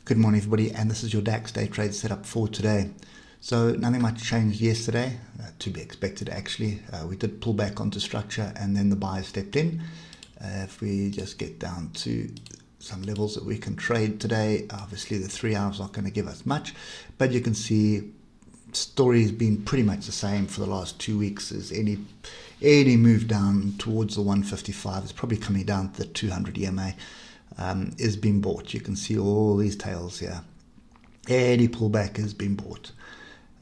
Good morning everybody, and this is your DAX day trade setup for today. So nothing much changed yesterday, to be expected actually. We did pull back onto structure and then the buyer stepped in. If we just get down to some levels that we can trade today, obviously the 3 hours not going to give us much, but you can see story has been pretty much the same for the last 2 weeks. As any move down towards the 155 is probably coming down to the 200 EMA. Is being bought. You can see all these tails here. Any pullback has been bought,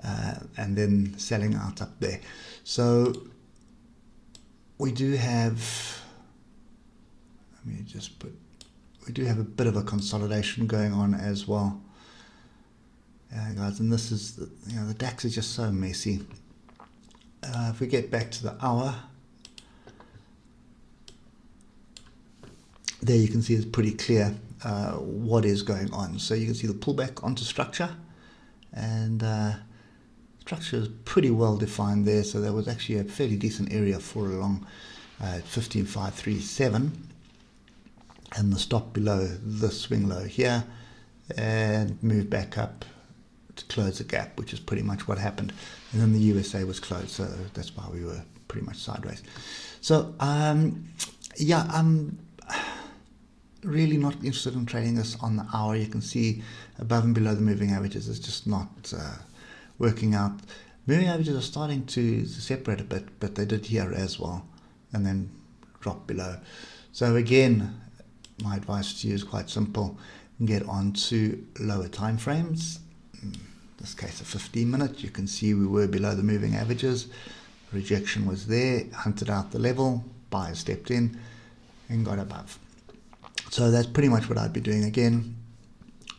and then selling out up there. So we do have, let me just put, we do have a bit of a consolidation going on as well, guys. And this is, the DAX is just so messy. If we get back to the hour, there you can see it's pretty clear what is going on. So you can see the pullback onto structure, and structure is pretty well defined there. So there was actually a fairly decent area for along 15,537, and the stop below the swing low here, and move back up to close the gap, which is pretty much what happened. And then the USA was closed, so that's why we were pretty much sideways. So yeah, I'm really not interested in trading this on the hour. You can see above and below the moving averages is just not working out. Moving averages are starting to separate a bit, but they did here as well, and then drop below. So again, my advice to you is quite simple: get onto lower time frames. In this case, a 15-minute. You can see we were below the moving averages. Rejection was there, hunted out the level, buyer stepped in and got above. So that's pretty much what I'd be doing. Again,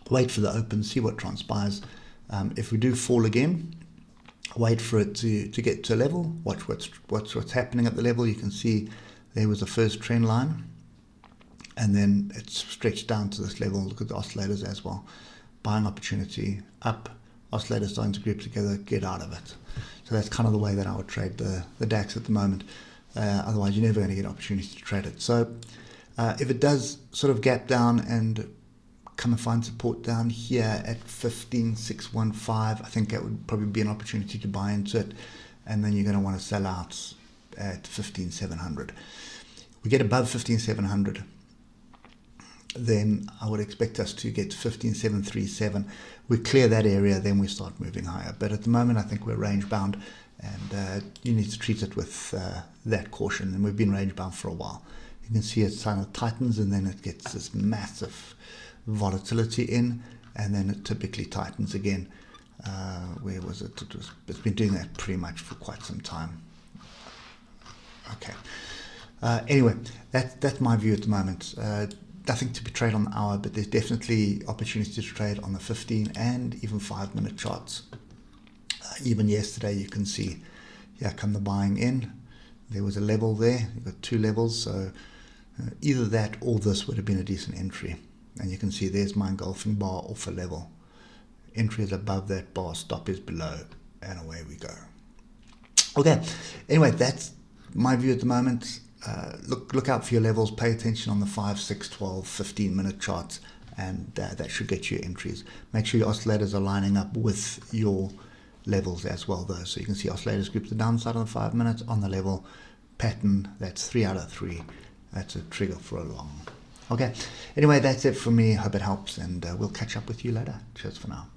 wait for the open, see what transpires. If we do fall again, wait for it to get to a level. Watch what's happening at the level. You can see there was the first trend line, and then it's stretched down to this level. Look at the oscillators as well. Buying opportunity up, oscillators starting to group together, get out of it. So that's kind of the way that I would trade the DAX at the moment. Otherwise, you're never going to get an opportunity to trade it. So if it does sort of gap down and come and find support down here at 15,615, I think that would probably be an opportunity to buy into it, and then you're going to want to sell out at 15,700. We get above 15,700, then I would expect us to get to 15,737. We clear that area, then we start moving higher. But at the moment, I think we're range bound, and you need to treat it with that caution. And we've been range bound for a while. You can see it kind of tightens, and then it gets this massive volatility in, and then it typically tightens again. Where was it? It's been doing that pretty much for quite some time. Okay. Anyway, that's my view at the moment. Nothing to be traded on the hour, but there's definitely opportunity to trade on the 15 and even 5-minute charts. Even yesterday, you can see here come the buying in. There was a level there. You've got two levels, so either that or this would have been a decent entry. And you can see there's my engulfing bar off a level. Entry is above that bar, stop is below, and away we go. Okay, anyway, that's my view at the moment. Look out for your levels, pay attention on the 5, 6, 12, 15-minute charts, and that should get you entries. Make sure your oscillators are lining up with your levels as well though. So you can see oscillators group the downside on the 5 minutes on the level pattern. That's 3 out of 3. That's a trigger for a long. Okay, anyway, that's it for me. Hope it helps, and we'll catch up with you later. Cheers for now.